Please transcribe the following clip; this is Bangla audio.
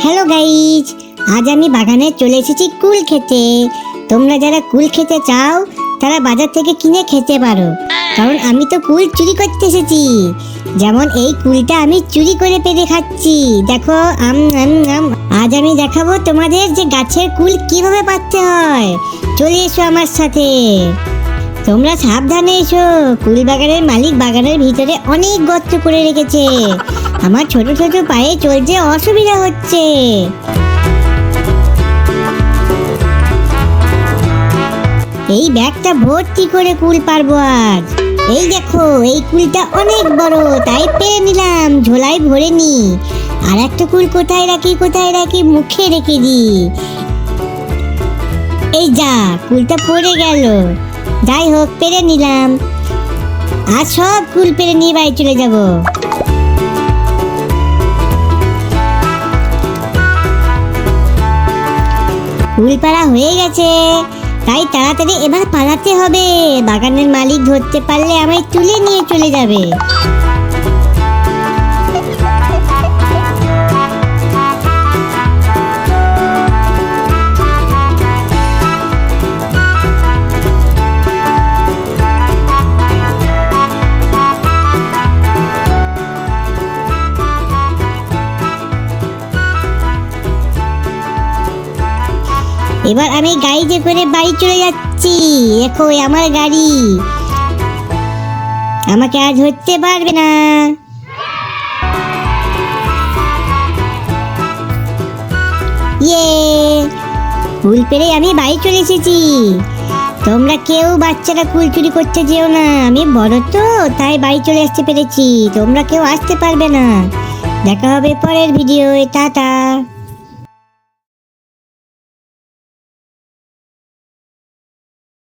হ্যালো গাইজ, আজ আমি বাগানে চলে এসেছি কুল খেতে। তোমরা যারা কুল খেতে চাও তারা বাজার থেকে কিনে খেতে পারো, কারণ আমি তো কুল চুরি করতে এসেছি। যেমন এই কুলটা আমি চুরি করে পেরে খাচ্ছি। দেখো আজ আমি দেখাবো তোমাদের যে গাছের কুল কিভাবে পাড়তে হয়। চলে এসো আমার সাথে। তোমরা সাবধানে এসো, কুল বাগানের মালিক বাগানের ভিতরে অনেক গর্ত করে রেখেছে। আমার ছোট ছোট পায়ে চলতে অসুবিধা হচ্ছে। এই ব্যাগটা ভর্তি করে কুল পারবো আজ। এই দেখো, এই কুলটা অনেক বড়, তাই পেরে নিলাম, ঝোলায় ভরে নি। আর একটা কুল কোথায় রাখি মুখে রেখে দি। এই যা, কুলটা পড়ে গেল। যাই হোক, পেরে নিলাম। আর সব কুল পেরে নিয়ে বাড়ি চলে যাব। কুল পাড়া হয়ে গেছে, তাই তাড়াতাড়ি এবার পালাতে হবে। বাগানের মালিক ধরতে পারলে আমায় তুলে নিয়ে চলে যাবে। এবার আমি গাড়িতে করে বাড়ি চলে যাচ্ছি। দেখো, আমার গাড়ি, আমাকে আর ধরতে পারবে না। ইয়ে, কুল পেরে আমি বাড়ি চলে এসেছি। তোমরা কেউ বাচ্চারা কুল চুরি করতে যেও না, আমি বড় তো তাই বাড়ি চলে আসতে পেরেছি। তোমরা কেউ আসতে পারবে না। দেখা হবে পরের ভিডিওয়। টাটা।